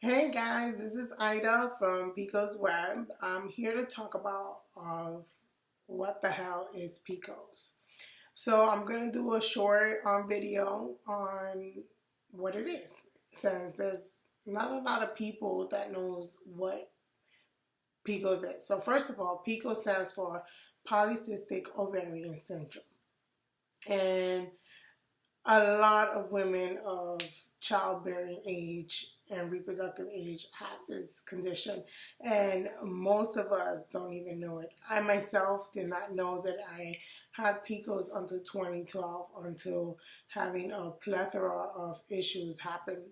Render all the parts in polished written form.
Hey guys, this is Ida from Pcos Web. I'm here to talk about what the hell is Pcos. So I'm gonna do a short video on what it is, since there's not a lot of people that knows what Pcos is. So first of all, Pcos stands for Polycystic Ovarian Syndrome, and a lot of women of childbearing age and reproductive age have this condition, and most of us don't even know it. I myself did not know that I had PCOS until 2012, until having a plethora of issues happen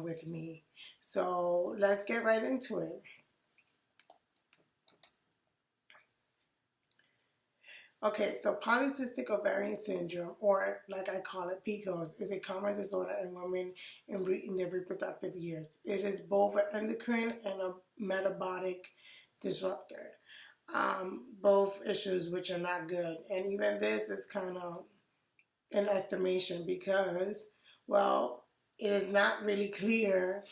with me. So let's get right into it. Okay, so polycystic ovarian syndrome, or like I call it PCOS, is a common disorder in women in their reproductive years. It is both an endocrine and a metabolic disruptor, both issues which are not good. And even this is kind of an estimation because, well, it is not really clear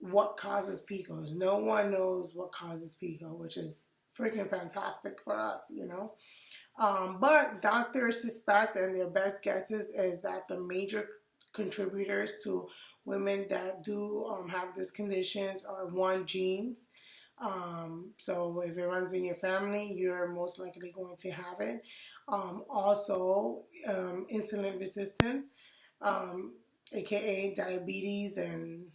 what causes PCOS. No one knows what causes PCOS, which is freaking fantastic for us, you know. But doctors suspect, and their best guesses is that the major contributors to women that do have these conditions are one, genes. So if it runs in your family, you're most likely going to have it. Also, insulin resistant, aka diabetes and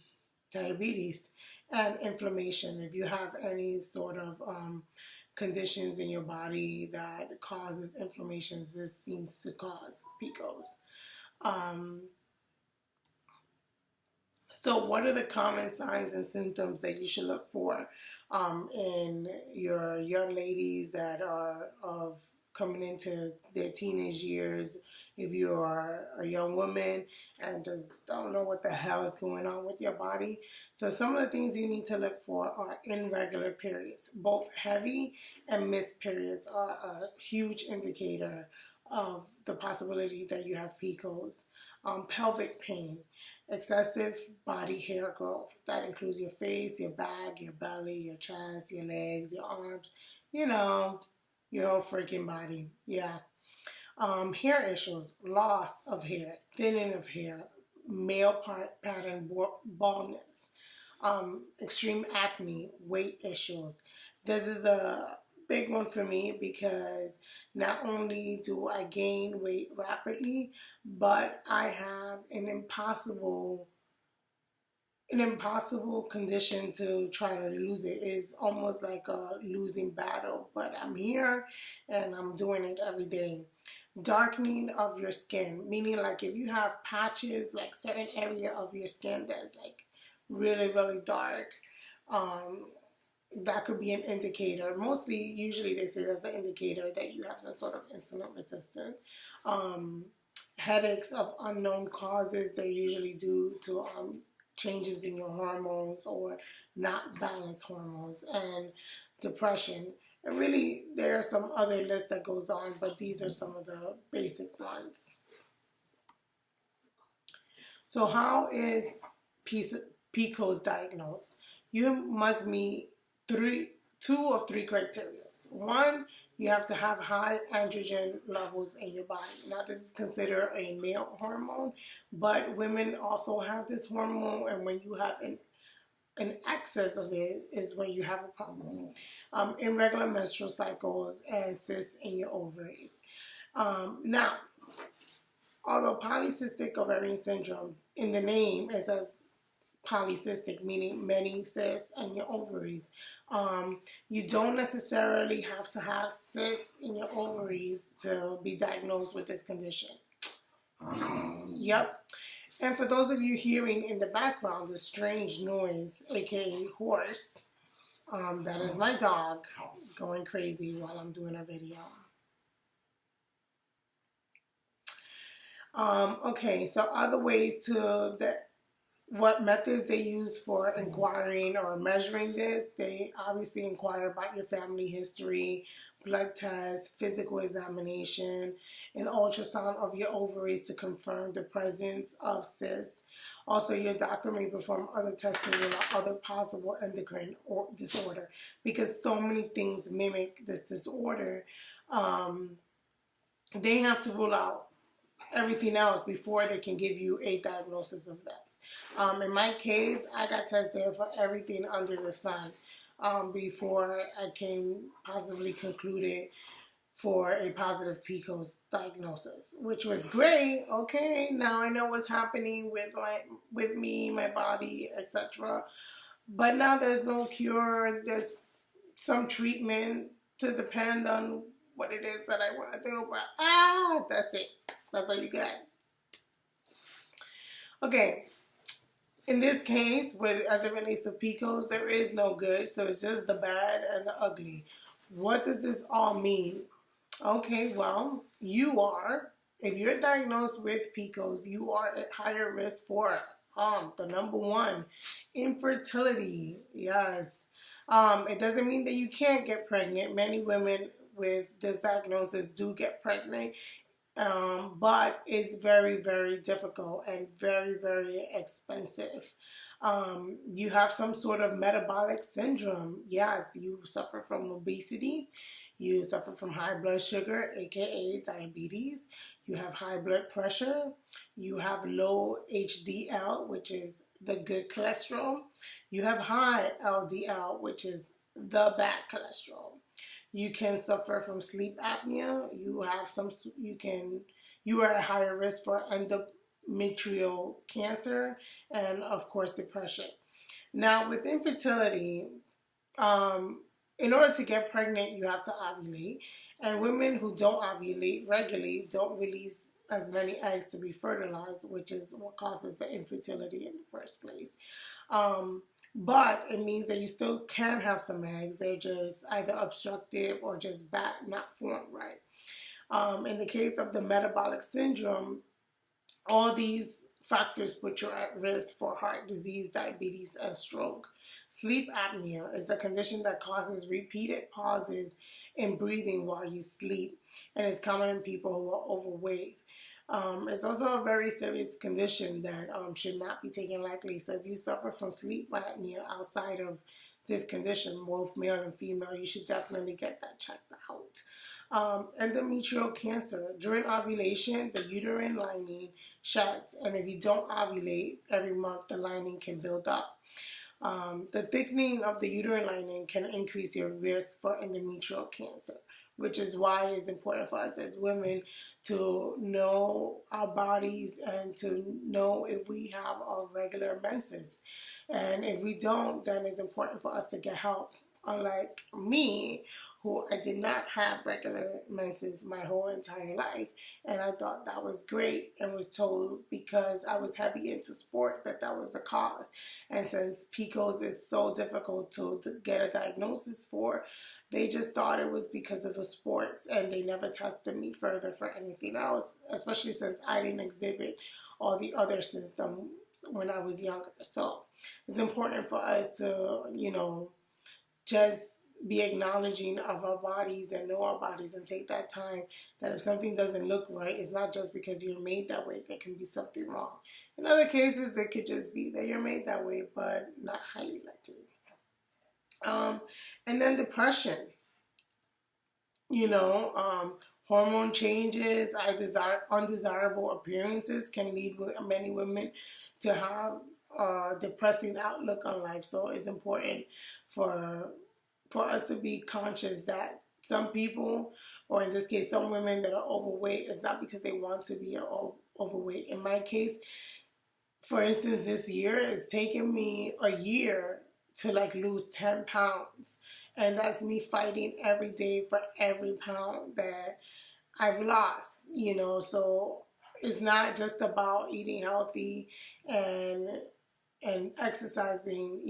inflammation. If you have any sort of conditions in your body that causes inflammations, this seems to cause PCOS. Um, so what are the common signs and symptoms that you should look for in your young ladies that are of coming into their teenage years? If you are a young woman and just don't know what the hell is going on with your body. So some of the things you need to look for are irregular periods. Both heavy and missed periods are a huge indicator of the possibility that you have PCOS. Pelvic pain, excessive body hair growth. That includes your face, your back, your belly, your chest, your legs, your arms, you know, your whole freaking body. Yeah. Hair issues, loss of hair, thinning of hair, male pattern baldness, extreme acne, weight issues. This is a big one for me because not only do I gain weight rapidly, but I have an impossible condition to try to lose it. Is almost like a losing battle, but I'm here and I'm doing it every day. Darkening of your skin, meaning like if you have patches, like certain area of your skin that's like really dark, um, that could be an indicator. Usually they say that's an indicator that you have some sort of insulin resistance. Um, Headaches of unknown causes, they're usually due to changes in your hormones or not balanced hormones, and depression. And really, there are some other lists that goes on, but these are some of the basic ones. So how is PCOS diagnosed? You must meet two of three criteria. One, you have to have high androgen levels in your body. Now, this is considered a male hormone, but women also have this hormone, and when you have an excess of it is when you have a problem. Irregular menstrual cycles and cysts in your ovaries. Now, although polycystic ovarian syndrome, in the name it says polycystic, meaning many cysts in your ovaries. You don't necessarily have to have cysts in your ovaries to be diagnosed with this condition. Yep. And for those of you hearing in the background the strange noise, aka horse, that is my dog going crazy while I'm doing a video. Okay, so other ways to that, what methods they use for inquiring or measuring this, they obviously inquire about your family history, blood test, physical examination, an ultrasound of your ovaries to confirm the presence of cysts. Also, your doctor may perform other tests to rule out other possible endocrine or disorder, because so many things mimic this disorder. They have to rule out everything else before they can give you a diagnosis of this. In my case, I got tested for everything under the sun before I can possibly conclude it for a positive Pcos diagnosis, which was great. Okay, now I know what's happening with me, my body, etc. But now there's no cure. There's some treatment to depend on what it is that I want to do. But that's it. That's all you got. Okay. In this case, as it relates to Pcos, there is no good. So it's just the bad and the ugly. What does this all mean? Okay, well, if you're diagnosed with Pcos, you are at higher risk for the number one, infertility. Yes. It doesn't mean that you can't get pregnant. Many women with this diagnosis do get pregnant, but it's very, very difficult and very, very expensive. You have some sort of metabolic syndrome. Yes, you suffer from obesity. You suffer from high blood sugar, aka diabetes. You have high blood pressure. You have low HDL, which is the good cholesterol. You have high LDL, which is the bad cholesterol. You can suffer from sleep apnea. You are at higher risk for endometrial cancer and, of course, depression. Now, with infertility, in order to get pregnant, you have to ovulate. And women who don't ovulate regularly don't release as many eggs to be fertilized, which is what causes the infertility in the first place. But it means that you still can have some eggs. They're just either obstructive or just bad, not formed right. In the case of the metabolic syndrome, all these factors put you at risk for heart disease, diabetes, and stroke. Sleep apnea is a condition that causes repeated pauses in breathing while you sleep, and is common in people who are overweight. It's also a very serious condition that should not be taken lightly. So if you suffer from sleep apnea outside of this condition, both male and female, you should definitely get that checked out. Endometrial cancer. During ovulation, the uterine lining shuts, and if you don't ovulate every month, the lining can build up. The thickening of the uterine lining can increase your risk for endometrial cancer, which is why it's important for us as women to know our bodies and to know if we have our regular menses. And if we don't, then it's important for us to get help. Unlike me, who I did not have regular menses my whole entire life, and I thought that was great, and was told because I was heavy into sport that was the cause. And since Pcos is so difficult to get a diagnosis for, they just thought it was because of the sports, and they never tested me further for anything else, especially since I didn't exhibit all the other symptoms when I was younger. So it's important for us to, just be acknowledging of our bodies and know our bodies, and take that time that if something doesn't look right, it's not just because you're made that way. There can be something wrong. In other cases, it could just be that you're made that way, but not highly likely. And then depression. Hormone changes, undesirable appearances can lead many women to have a depressing outlook on life. So it's important for us to be conscious that some people, or in this case, some women that are overweight, is not because they want to be overweight. In my case, for instance, this year, it's taken me a year to lose 10 pounds. And that's me fighting every day for every pound that I've lost, So it's not just about eating healthy and exercising,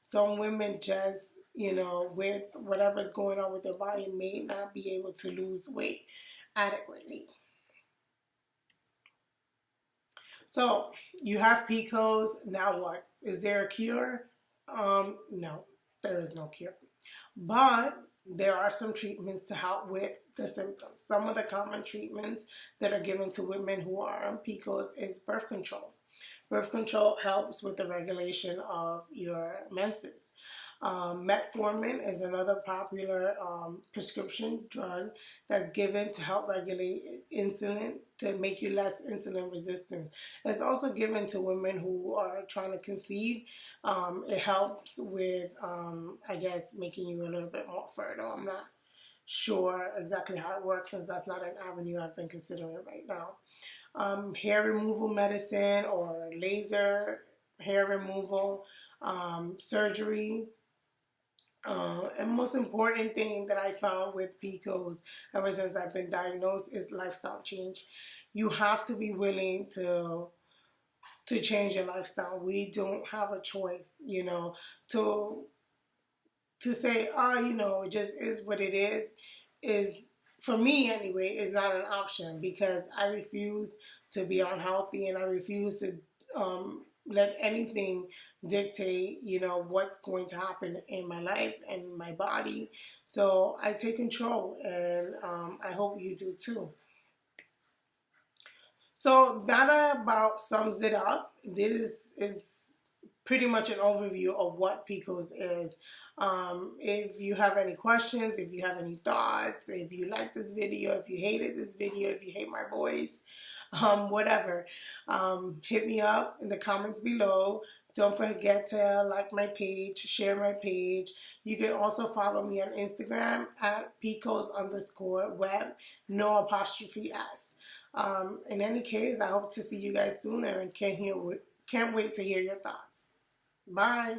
Some women just, with whatever's going on with their body, may not be able to lose weight adequately. So you have Pcos. Now what? Is there a cure? No, there is no cure. But there are some treatments to help with the symptoms. Some of the common treatments that are given to women who are on PCOS is birth control. Birth control helps with the regulation of your menses. Metformin is another popular prescription drug that's given to help regulate insulin, to make you less insulin resistant. It's also given to women who are trying to conceive. It helps with, I guess, making you a little bit more fertile. I'm not sure exactly how it works, since that's not an avenue I've been considering right now. Hair removal medicine or laser hair removal, surgery. And most important thing that I found with PCOS ever since I've been diagnosed is lifestyle change. You have to be willing to change your lifestyle. We don't have a choice, to say, oh, it just is what it is for me anyway, is not an option, because I refuse to be unhealthy, and I refuse to let anything dictate, what's going to happen in my life and my body. So I take control, and I hope you do too. So that about sums it up. This is pretty much an overview of what Pcos is. If you have any questions, if you have any thoughts, if you like this video, if you hated this video, if you hate my voice, whatever, hit me up in the comments below. Don't forget to like my page, share my page. You can also follow me on Instagram at Pcos_web, no apostrophe S. In any case, I hope to see you guys soon, and can't wait to hear your thoughts. Bye.